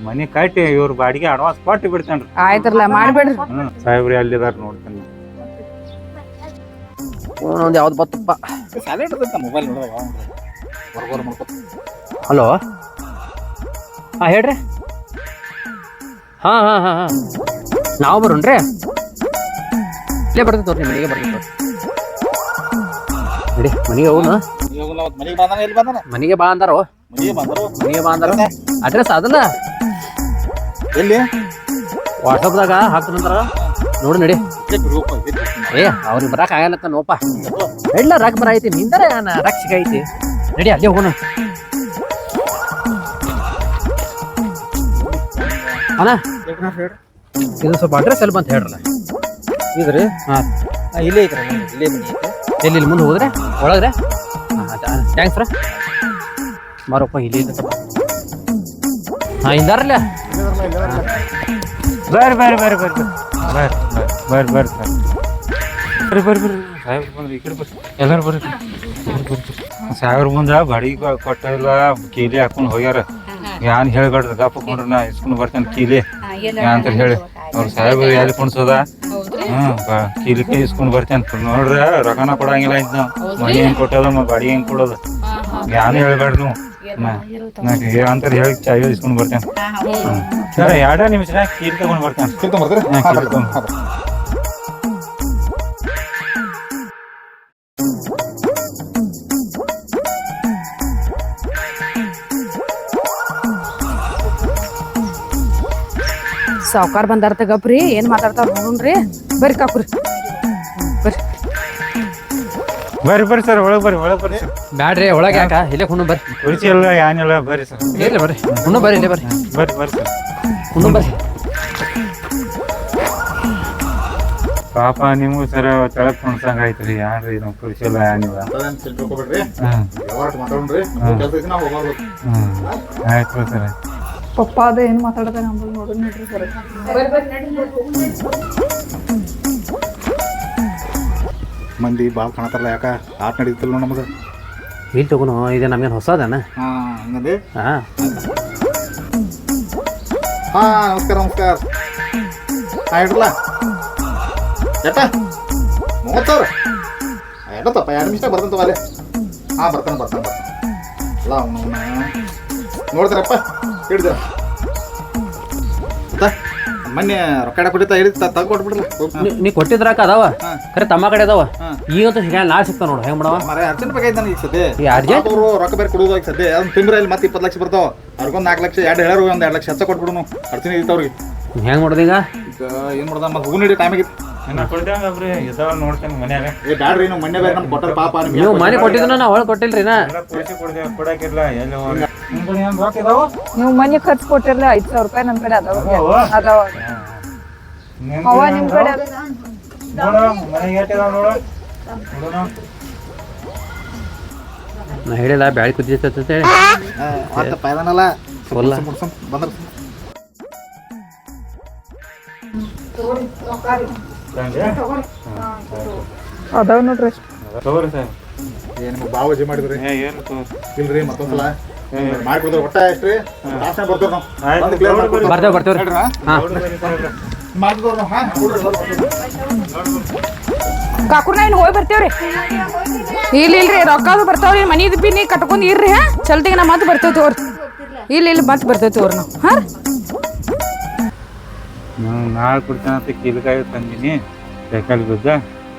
ಮನಿ ಕಟ್ಟಿ ಇವ್ರ ಬಾಡಿಗೆ ಅಡ್ವಾನ್ಸ್ ಕೊಟ್ಟು ಬಿಡ್ತೇನ್ರಿ ಆಯ್ತ್ರಲ್ಲ ಮಾಡ್ಬೇಡ್ರಿ ಸಾಹೇಬ್ರಿ ಅಲ್ಲಿದಾರ ನೋಡ್ತೇನೆ ಒಂದ್ ಯಾವ್ದು ಬತ್ತಪ್ಪ ಸ್ಯಾಲೆಡ್ ಇರ್ತೈತೆ ಮೊಬೈಲ್ ನೋಡಿದಾಗ ಹೊರಗೋರ್ ಮಾಡ್ಕೊತ ಹಲೋ ಹಾ ಹೇಳ್ರಿ ಹಾ ಹಾ ಹಾ ಹಾ ನಾವು ಬರೋಣ್ರಿ ಇಲ್ಲೇ ಬರ್ತೈತೆ ತೋರಿ ಮನೆಗೆ ಬರ್ತೈತೆ ನಡಿ ಮನೆಗೆ ಹೋಗುನು ಮನೆಗೆ ಬಂದಾನ ಎಲ್ಲಿ ಬಂದಾನ ಮನೆಗೆ ಬಾ ಅಂದಾರೋ ಮನೆಗೆ ಬಂದರು ಅಡ್ರೆಸ್ ಅದಲ್ಲ ಎಲ್ಲಿ ವಾಟ್ಸಪ್ದಾಗ ಹಾಕ್ತಾರಂತಾರ ನೋಡಿ ನಡಿ ಏ ಅವ್ರಿಗೆ ಬರಾಕ್ ಆಗಲ್ಲತ್ತ ನೋಪ ಎಲ್ಲ ರಾಕ್ ಬರ ಐತಿ ನಿಂದರ ರಾಕ್ ಸಿಗೈತಿ ನಡಿ ಅಲ್ಲೇ ಹೋಗೋಣ ಅಣ್ಣ ಇದು ಸ್ವಲ್ಪ ಅಡ್ರೆಸ್ ಎಲ್ಲಿ ಬಂತ ಹೇಳ್ರಲ್ಲ ಇದ್ರಿ ಹಾ ಇಲ್ಲೇ ಐತ್ರ ಇಲ್ಲೇ ಮನೆ ಐತೆ ಎಲ್ಲಿ ಮುಂದೆ ಹೋದ್ರೆ ಒಳಗ್ರೆ ಥ್ಯಾಂಕ್ಸ್ ರೀ ಮಾರಪ್ಪ ಇಲ್ಲಿ ಹಾ ಇಂದಾರಲ್ಲ ಬರ್ರಿ ಬರ್ರಿ ಬರ್ರಿ ಬರ್ರಿ ಬರ್ರಿ ಬರ್ರಿ ಬರ್ರಿ ಬರ್ರಿ ಬರ್ರಿ ಸಾಹೇಬ್ರು ಬಂದ್ರಿ ಈ ಕಡೆ ಬರ್ರಿ ಎಲ್ಲಾರು ಬರ್ರಿ ಸಾಹೇಬ್ರು ಮುಂದೆ ಬಾಡಿಗೆ ಕೊಟ್ಟಿಲ್ಲ ಕೀಲಿ ಹಾಕೊಂಡು ಹೋಗ್ಯಾರ ಯಾನ್ ಹೇಳ್ಬೇಡ್ರಿ ಗಪ್ಪ ಕೊಂಡ್ರಿ ನಾ ಇಸ್ಕೊಂಡು ಬರ್ತೇನೆ ಕೀಲಿ ಅಂತ ಹೇಳಿ ಅವ್ರ ಸಾಹೇಬ್ರು ಎಲ್ಲಿ ಕುಣ್ಸೋದ ಕೀಲಿಕ್ಕೆ ಇಸ್ಕೊಂಡು ಬರ್ತೇನೆ ನೋಡ್ರಿ ರೊಕ್ಕನ ಕೊಡಂಗಿಲ್ಲ ಇದ್ ನಾವು ಮನಿ ಹೆಂಗ್ ಕೊಟ್ಟೋದ ಬಾಡಿಗೆ ಹೆಂಗ್ ಕೊಡೋದು ಯಾನು ಹೇಳ್ಬೇಡ್ರಿ ನೀವು ಅಂತ ಹೇಳಿ ಚಾಯ್ ಇಸ್ಕೊಂಡು ಬರ್ತೇನೆ ಸರ್ 2 ನಿಮಿಷ ಕೀಲಿ ತಗೊಂಡ್ ಬರ್ತೇನೆ ಕೀಲಿ ತಗೊಂಡ್ ಸಾವ್ಕಾರ್ ಬಂದಾರ ತಗಪ್ರಿ ಏನ್ ಮಾತಾಡ್ತಾರ ನೋಡ್ರಿ ಬರ್ರಿ ಕಾಕುರಿ ಬರ್ರಿ ಬರ್ರಿ ಸರ್ ಒಳಗೆ ಬರ್ರಿ ಸರ್. ಬ್ಯಾಡ್ರಿ ಒಳಗೆ ಯಾಕ ಇಲ್ಲೇ ಕುಣ್ಣು ಬರ್ರಿ. ಕುರ್ಚಿ ಎಲ್ಲ ಏನಿಲ್ಲ ಬರ್ರಿ ಸರ್. ಇರ್ಲಿ ಬರ್ರಿ ಕುಣ್ಣು ಬರ್ರಿ ಇಲ್ಲೇ ಬರ್ರಿ ಬರ್ರಿ ಸರ್. ಕುಣ್ಣು ಬರ್ರಿ. ಪಾಪ ನಿಮಗೂ ಸರ್ ತಳಕ್ ಕುಣ್ಸಂಗ ಐತ್ರಿ. ಯಾನ್ರಿ ನಾವು ಕುರ್ಚಿ ಎಲ್ಲ ಏನಿಲ್ಲ. ತಿಳ್ಕೊಬೇಡ್ರಿ ಹ್ಮ್ ಯಾವಾಗ ಮಾತಾಡ್ರಿ ಕೆಲಸ ಐತಿ ನಾವು ಹೋಗೋದು. ಆಯ್ತು ಸರ್. ಪಪ್ಪ ಅದ ಏನ್ ಮಾತಾಡ್ತಾನೆ ಅಂಬಲ್ ನೋಡ್ರಿ ನಡ್ರಿ ಸರ್. ಮಂದಿ ಭಾಳ ಕಾಣತಾರಲ್ಲ ಯಾಕ ಆಟ ನಡೀತಿಲ್ಲ ನಮ್ದು. ಇಲ್ಲಿ ತಗೋನು ಇದು ನಮ್ಗೇನು ಹೊಸದನ? ಹಂಗಂದೆ. ಹಾಂ ನಮಸ್ಕಾರ ಇಡ್ರಲ್ಲ ಎಟ್ಟ 30,000 ಎಡತ್ತಪ್ಪ 2 ನಿಮಿಷ ಬರ್ತಂತವ ಅಲ್ಲೇ. ಬರ್ತಾನೆ ಅಲ್ಲ ಅವನು ನೋಡ್ತಾರಪ್ಪ ಹಿಡ್ದ ಮೊನ್ನೆ ರೊಕ್ಕ ಕೊಟ್ಟಿತ್ತ ಹಿಡಿತ ತಗೊಟ್ಬಿಡ್ರಲ್ಲ. ನೀ ಕೊಟ್ಟಿದ್ರಾಕ ಅದಾವ ಖರೆ ತಮ್ಮ ಕಡೆ ಅದಾವ. ಈಗಂತೂ ನಾಳೆ ಸಿಗ್ತಾವ ನೋಡು ಹೆಂಗ್ ಮಾಡವ. ಮರ ಅರ್ಜೆಂಟ್ ಬೇಕಾಯ್ತು ನನಗೆ ಈಗ ಸದ್ಯ. ಈ ಅರ್ಜೆಂಟ್ ಅವರು ರೊಕ್ಕ ಬೇರೆ ಕೊಡೋದು ಈಗ ಸದ್ಯ. ಅದನ್ನ ತಿಂಬ್ರೆ ಅಲ್ಲಿ ಮತ್ತೆ 20 ಲಕ್ಷ ಬರ್ತಾವ. ಅವ್ರಿಗೊಂದು 4 ಲಕ್ಷ 2 ಹೇಳೋರು ಒಂದು 2 ಲಕ್ಷ ಹೆಚ್ಚ ಕೊಟ್ಬಿಡು. ಅರ್ಜೆಂಟ್ ಇತ್ತು ಅವ್ರಿಗೆ. ಹೆಂಗ್ ಮಾಡೋದು ಈಗ? ಈಗ ಏನು ಮಾಡ್ದ ಮತ್ತೆ ಹೂ ನೀಡಿ ಟೈಮ್ ಆಗಿತ್ತು. ಕೊಡ್ತೇವ್ರಿ ಇದಾವ ನೋಡ್ತೇನೆ ಮನ್ಯಾಗ. ಬ್ಯಾಡ್ರಿ ನಾವು ಮೊನ್ನೆ ಬೇರೆ ನಮ್ಗೆ ಕೊಟ್ಟಾರ ಪಾಪ. ನೀವು ಮನೆ ಕೊಟ್ಟಿದ್ದನ ನಾ ಒಳಗೆ ಕೊಟ್ಟಿಲ್ರಿ ನಾ. ಕೊಡಾಕಿರ್ಲ ಎಲ್ಲಿ ನೀವು ಮನೆ ಖರ್ಚು ಕೊಟ್ಟಿರ್ಲಿ 5,000 ರೂಪಾಯಿ ನಮ್ ಕಡೆ ಅದಾವ. ಅವ ನಿಮ್ ಕಡೆ ನಾ ಹೇಳಿಲ್ಲ ಬ್ಯಾಳಿ ಕುದಿತೈತೆ ಮತ್ತೆ ಪಾಯ್ದಾನಲ್ಲ ಒಲ್ಲ ಬಂದ್ರ ಅದಾವ ನೋಡ್ರಿ. ತಗೋರಿ ಸರ್. ನಿಮ್ಗೆ ಭಾಳ ವಜೆ ಮಾಡಿದ್ರಿ. ಏನು ಇಲ್ರಿ ಮತ್ತೊಂದ್ಸಲ ಮಾಡ್ಕೊಡ್ತಾರೆ. ಒಟ್ಟ ಎಷ್ಟ್ರಿ ಲಾಸ್ಟ್ ಟೈಮ್ ಬರ್ತೇವೆ ನಾವು. ಬಂದು ಕ್ಲಿಯರ್ ಮಾಡ್ಕೊಡ್ತೀವಿ. ಬರ್ತೇವ್ರಿ. ಮಾಡ್ಕೊಡ್ರಿ ನಾವು. ಹಾಂ ಕಾಕುರ್ನ ಏನು ಹೋಗಿ ಬರ್ತೇವ್ರಿ. ಇಲ್ರಿ ರೊಕ್ಕ ಬರ್ತಾವ್ರಿ. ಮನಿದ್ ಬಿ ನೀ ಕಟ್ಕೊಂಡ್ ಇರ್ರಿ. ಹಾ ಚಲ್ತಿಗೆ ನಾ ಮತ್ತೆ ಬರ್ತೇವೆ ತೋರಿ. ಇಲ್ಲಿ ಮತ್ತೆ ಬರ್ತೇವೆ ತೋರಿ ನಾವು. ಹಾಂ ನಾಳೆ ಕೊಡ್ತೇನಂತ ಕೀಲಕಾಯಿ ತಂದಿನಿ ಸೈಕಲ್ ಬಿದ್ದ.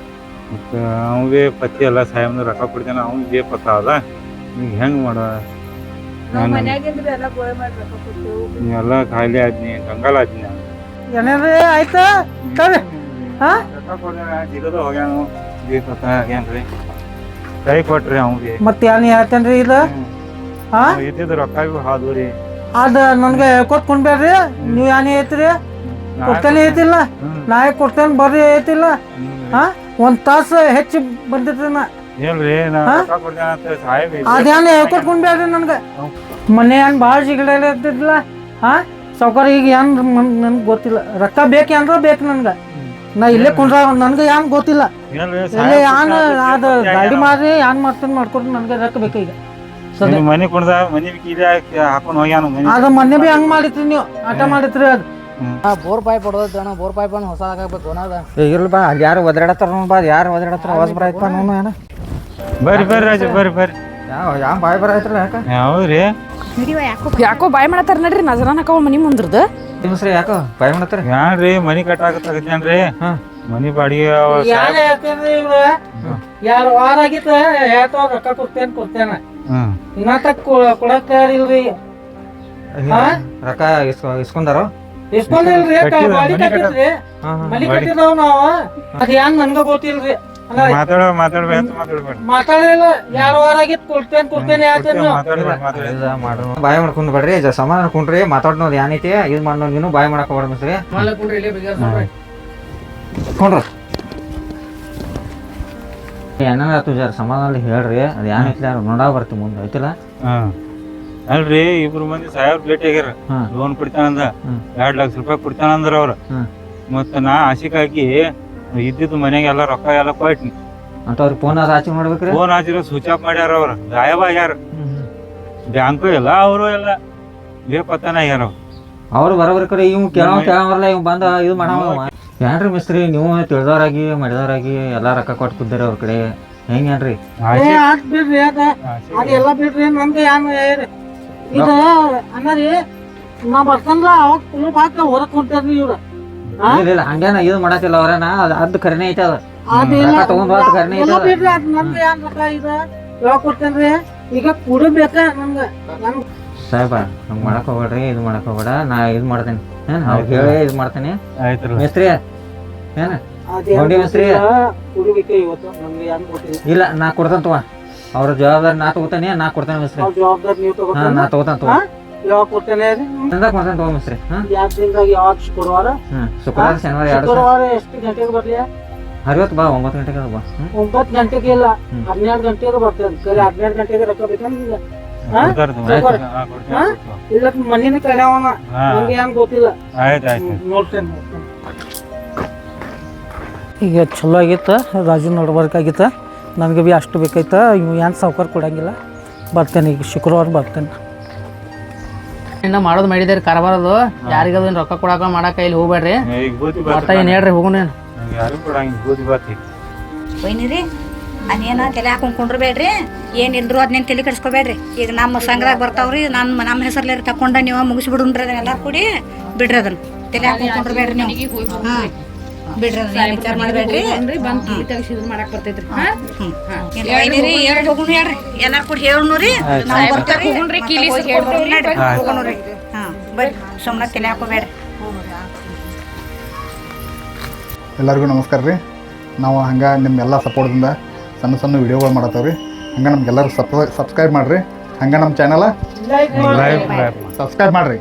ಮತ್ತು ಅವೇ ಪತ್ತಿ ಎಲ್ಲ ಸಾಯಂದು ರೊಕ್ಕ ಕೊಡ್ತೇನೆ. ಅವ್ನು ಬೇಕತ್ತಾವಲ್ಲ ಈಗ ಹೆಂಗೆ ಮಾಡೋ? ನೀವೆಲ್ಲ ಖಾಲಿ ಆದ್ನಿ ಗಂಗಾಲ ಆದ್ನಿ. ಏನೇನ್ರಿ ಆಯ್ತಾ ಸರಿ. ರೊಕ್ಕ ಕೊಡ್ತೇನೆ ಸಿಗೋದು ಹೋಗ್ಯಾನು ಬೇಕತ್ತ ಏನ್ರಿ ಕೈ ಕೊಟ್ರಿ ಅವ್ಗೆ. ಮತ್ತೆ ಏನ್ ಹೇಳ್ತೇನ್ರಿ ಇದು? ಇದ್ದಿದ್ದು ರೊಕ್ಕ ಭೀ ಹಾದು ರೀ. ಅದ ನನ್ಗೆ ಕೊಟ್ಕೊಂಡ್ಬೇಡ್ರಿ. ನೀವ್ ಏನ್ ಹೇಳ್ತೀರಿ? ಕೊಡ್ತೇನೆ ಐತಿಲ್ಲ ನಾ ಕೊಡ್ತೇನೆ ಬರ್ರಿ ಐತಿಲ್ಲ. ಒಂದ್ ತಾಸು ಹೆಚ್ಚು ಬಂದಿದ್ರಿ ನಾ. ಹೇಳ್ರಿ ನಾ ರೊಕ್ಕ ಕೊಡ್ತೇನೆ ಅಂತ ಸಾಹೇಬ್ ಅದೇನು ಕೊಟ್ಕೊಂಡ್ಬೇಡ್ರಿ ನನ್ಗೆ. ಮೊನ್ನೆ ಏನ್ ಭಾಳ ಜಿಗಡಿಲ್ಲ. ಸಾವ್ಕಾರ ಈಗ ಏನ್ ನನ್ಗೆ ಗೊತ್ತಿಲ್ಲ. ರೊಕ್ಕ ಬೇಕೇನ್ರ ಬೇಕು ನನ್ಗೆ. ನಾ ಇಲ್ಲೇ ಕುಂಡ್ರ ನನ್ಗೆ ಏನ್ ಗೊತ್ತಿಲ್ಲ. ಇಲ್ಲೇ ಏನ್ ಅದ ಗಾಡಿ ಮಾರಿ ಏನ್ ಮಾಡ್ತೇನೆ ಮಾಡ್ಕೊಡ್ರಿ. ನನ್ಗೆ ರೊಕ್ಕ ಬೇಕು ಈಗ. ಮನೆ ಕುಡ್ದ ಮನೆ ಹಾಕೊಂಡ್ ಹೋಗ್ಯಾನು. ಅದ ಮೊನ್ನೆ ಬಿ ಹಂಗ್ ಮಾಡಿತ್ರಿ ನೀವು ಆಟ ಮಾಡಿತ್ರಿ. ಅದು ಬೋರ್ ಪೈಪ್ ಹೊಡೆದ ಬೋರ್ ಪೈಪ್ ಹೊಸ ಹಾಕಬೇಕು ಇರ್ಲಿ ಬಾ. ಅಲ್ಲಿ ಯಾರು ಒದರಾಡತ್ತಾರ ಬಾ. ಯಾರು ಒದರಾಡತ್ತಾರ ಅವಾಜ್ ಬರಾಯ್ತ ನೋನು ಏನ. ಬರ್ರಿ ರಾಜ ಬರ್ರಿ. ಯಾವ ಬಾಯ್ ಬರಾಯ್ತ್ರಲ್ಲ ಯಾಕ? ಹೌದ್ರಿ ಯಾಕೋ ಬಾಯ್ ಮಾಡತ್ತಾರ ನಡ್ರಿ. ನಜರಾನ ಹಾಕವ ಮನಿ ಮುಂದ್ರದ್ದು. ನಿಮ್ಸ್ರಿ ಯಾಕೋ ಬಾಯ್ ಮಾಡತ್ತಾರ? ಯಾನ್ರಿ ಮನಿ ಕಟ್ಟಾಕತ್ತಾಗತ್ತೇನ್ರಿ. ಮನಿ ಬಾಡಿಗೆ ಯಾರು ವಾರ ಆಗಿತ್ತ ಹೇಳ್ತಾವ ರೊಕ್ಕ ಕೊಡ್ತೇನೆ. ಇನ್ನ ತಕ್ಕ ಕೊಡಕ್ ಇಲ್ರಿ. ರೊಕ್ಕ ಇಸ್ಕೊಂಡಾರ? ಇಸ್ಕೊಂಡಿಲ್ರಿ. ಗಾಡಿ ಕಟ್ಟಿದ್ರಿ ಮನಿ ಕಟ್ಟಿದವ್ ನಾವ. ಅದ್ ಏನ್ ನನ್ಗ ಗೊತ್ತಿಲ್ರಿ. ಮಾತಾಡಿಲ್ಲ. 2 ವಾರ ಆಗಿತ್ತು ಕೊಡ್ತೇನೆ ಹೇಳ್ತೇನೆ. ಬಾಯ್ ಮಾಡ್ಕೊಂಡ್ ಬೇಡ್ರಿ. ಸಮಾಧಾನ ಕುಂಡ್ರಿ. ಮಾತಾಡ್ನೋದ್ ಏನೈತಿ ಇದ್ ಮಾಡ್ನೋ. ನೀನು ಬಾಯ್ ಮಾಡಕ್ ಹೋಗ್ರಿ. ಕೊಂಡ್ರ ಏನಾಯ್ತು ಜರ ಸಮಾಧಾನ ಹೇಳ್ರಿ. ಅದ್ ಏನೈತಿ ನೋಡಾ ಬರ್ತೀವಿ ಮುಂದೆ ಐತಿಲ್ಲ. ಅಲ್ರಿ ಇಬ್ರು ಮಂದಿ ಸಾಹೇಬ್ ಭೇಟಿ ಆಗ್ಯಾರ. ಲೋನ್ ಕೊಡ್ತಾನಂದ 2 ಲಕ್ಷ ರೂಪಾಯಿ ಕೊಡ್ತಾನಂದ್ರ ಅವ್ರ. ಮತ್ತ ನಾ ಆಶಿಕಾಗಿ ಇದ್ದಿದ್ದು ಮನ್ಯಾಗ ಎಲ್ಲ ರೊಕ್ಕ ಎಲ್ಲ ಕೊಟ್ನಿ ಅಂತ ಅವ್ರಿಗೆ ಫೋನ್ ಆಚೆ ಮಾಡ್ಬೇಕ್ರಿ. ಫೋನ್ ಹಾಚಿರ ಸ್ವಿಚ್ ಆಫ್ ಮಾಡ್ಯಾರ. ಅವ್ರ ಗಾಯಬ ಆಗ್ಯಾರ. ಬ್ಯಾಂಕು ಎಲ್ಲ ಅವರು ಎಲ್ಲ ಬೇಪತ್ತಾನ ಆಗ್ಯಾರ. ಅವ್ರು ಬರೋಬ್ರಿ ಕಡೆ ಇವ್ ಕೇಳವರಲ್ಲ. ಇವ್ ಬಂದ ಇದು ಮಾಡವ. ಏನ್ರಿ ಮಿಸ್ತ್ರಿ ನೀವು ತಿಳಿದವರಾಗಿ ಮಾಡಿದವರಾಗಿ ಎಲ್ಲಾ ರೊಕ್ಕ ಕೊಟ್ಟು ಕುದ್ದಾರ ಅವ್ರ ಕಡೆ. ಹೆಂಗೇನ್ರಿ? ಬಿಡ್ರಿ ಅದೆಲ್ಲ ಬಿಡ್ರಿ. ನಮ್ಗೆ ಏನ್ ಇದು ಅನ್ನರಿ ನಾ ಬರ್ತಂದ್ರ ಅವಾಗ ಫುಲ್ ಬಾಕ ಹೊರಕ್ ಹೊಂಟಾರ್ರಿ ಇವ್ರ. ಇಲ್ಲ ಹಂಗೇನ ಇದು ಮಾಡತ್ತಿಲ್ಲ ಅವ್ರೇನ. ಅದ್ ಕರೆನೇ ಐತೆ. ತಗೊಂಡ್ ಕರೆನೇ ಐತೆ. ಬಿಡ್ರಿ ಅದ್ ನಮ್ಗೆ ಏನ್ ರೊಕ್ಕ ಇದು ಯಾವಾಗ ಕೊಡ್ತೇನ್ರಿ? ಈಗ ಕುಡಬೇಕ ನಮ್ಗ. ಸಾಹೇಬ ಹಂಗ್ ಮಾಡಕ್ ಹೋಗ್ಬೇಡ್ರಿ. ಇದು ಮಾಡಕ್ ಹೋಗ್ಬೇಡ. ನಾ ಇದು ಮಾಡ್ತೇನೆ. ಅವ್ರು ಹೇಳಿ ಇದು ಮಾಡ್ತೇನೆ. ಆಯ್ತು ಮೇಸ್ತ್ರಿ ಏನ ಗೌಂಡಿ ಮಿಸ್ತ್ರಿ ಕುಡಿಬೇಕೆ ಇವತ್ತು ನಮ್ಗೆ ಹೆಂಗ್ ಗೊತ್ತಿಲ್ಲ. ಇಲ್ಲ ನಾ ಕೊಡ್ತಾನ ತಗೋ ಅವ್ರ ಜವಾಬ್ದಾರಿ ನಾ ತಗೋತಾನೆ ನಾ ಕೊಡ್ತಾನೆ ಮಿಸ್ತ್ರಿ ಅವ್ರ ಜವಾಬ್ದಾರಿ ನೀವು ಹಾ ತಗೋತಾನ ನಾ ತಗೋತಾನ ತಗೋ ಯಾವಾಗ ಕೊಡ್ತೇನೆ ಚಂದ ಕೊಡ್ತಾನೆ ತಗೋ ಮಿಸ್ತ್ರಿ ಹಾ ಯಾಕೆ ದಿನದಾಗ ಯಾವಾಗ ಶುಕ್ರವಾರ ಶುಕ್ರವಾರ ಶನಿವಾರ 2 ಶುಕ್ರವಾರ ಎಷ್ಟು ಗಂಟೆಗೆ ಬರ್ಲಿ? ಹರಿವತ್ತು ಬಾ 9 ಗಂಟೆಗೆ ಬಾ 9 ಗಂಟೆಗೆ ಇಲ್ಲ 12 ಗಂಟೆಗೆ ಬರ್ತೇನೆ ಕರೆ 12 ಗಂಟೆಗೆ ರೊಕ್ಕ ಬೇಕಂಗಿಲ್ಲ ಇಲ್ಲ ಮನಿನ ಕಳ್ಯಾವನ ನಮ್ಗೆ ಹೆಂಗ್ ಗೊತ್ತಿಲ್ಲ ನೋಡ್ತೇನೆ ಈಗ ಚಲೋ ಆಗಿತ್ತ ರಾಜು ನೋಡ್ಬೇಕಾಗಿತ್ತ ನನಗೆ ಬಿ ಅಷ್ಟು ಬೇಕಾಯ್ತ ಇವ್ ಏನು ಸಾವ್ಕಾರ ಕೊಡಂಗಿಲ್ಲ ಬರ್ತೇನೆ ಈಗ ಶುಕ್ರವಾರ ಬರ್ತೇನೆ ಇನ್ನ ಮಾಡೋದು ಮಾಡಿದಾರೆ ಕಾರ್ಬಾರದು ಯಾರಿಗದ ರೊಕ್ಕ ಕೊಡಾಕ ಮಾಡಾಕ ಇಲ್ಲಿ ಹೋಗ್ಬೇಡ್ರಿ ಒಟ್ಟ ಏನ್ ಹೇಳ್ರಿ ಹೋಗುಣ ಒಯ್ನಿರಿ ಅದೇನ ತಲೆ ಹಾಕೊಂಡ್ ಕುಂಡ್ರಬೇಡ್ರಿ ಏನಿಲ್ರು ಅದನ್ನೇನು ತಲೆ ಕೆಡಿಸ್ಕೋಬೇಡ್ರಿ ಈಗ ನಮ್ಮ ಸಂಘದಾಗ ಬರ್ತಾವ್ರಿ ನಮ್ಮ ಹೆಸರ್ಲಿ ತಕೊಂಡ ನೀವು ಮುಗಿಸ್ಬಿಡುನ್ರಿ ಅದನ್ನ ಎಲ್ಲಾರು ಕೂಡಿ ಬಿಡ್ರಿ ಅದನ್ನ ತಲೆ ಹಾಕೊಂಡ್ ಕುಂಡ್ರಬೇಡ್ರಿ ನೀವು ಬಿಡ್ರಿ ಅದನ್ನ ವಿಚಾರ ಮಾಡಬೇಡ್ರಿ ಬಂದು ಇಲ್ಲಿ ತೆಗಿಸಿ ಇದನ್ನ ಮಾಡಕ್ ಬರ್ತೈತ್ರಿ ಒಯ್ನಿರಿ ಹೇಳಿ ಹೋಗುಣ ಹೇಳ್ರಿ ಎಲ್ಲಾರು ಕೂಡಿ ಹೇಳುನ್ರಿ ನಾವು ಬರ್ತಾವ್ರಿ ಹೋಗುಣ್ರಿ ಕೀಲಿ ಹೋಗೋಣ್ರಿ ಬರ್ರಿ ಸುಮ್ಮನೆ ತಲೆ ಹಾಕೋಬೇಡ್ರಿ. ಎಲ್ಲರಿಗೂ ನಮಸ್ಕಾರ ರೀ. ನಾವು ಹಂಗೆ ನಿಮ್ಮೆಲ್ಲ ಸಪೋರ್ಟ್ದಿಂದ ಸಣ್ಣ ಸಣ್ಣ ವಿಡಿಯೋಗಳು ಮಾಡತ್ತೇವೆ ರೀ. ಹಂಗೆ ನಮ್ಗೆಲ್ಲರೂ ಸಬ್ಸ್ಕ್ರೈಬ್ ಮಾಡಿರಿ. ಹಂಗೆ ನಮ್ಮ ಚಾನಲ ಸಬ್ಸ್ಕ್ರೈಬ್ ಮಾಡಿರಿ.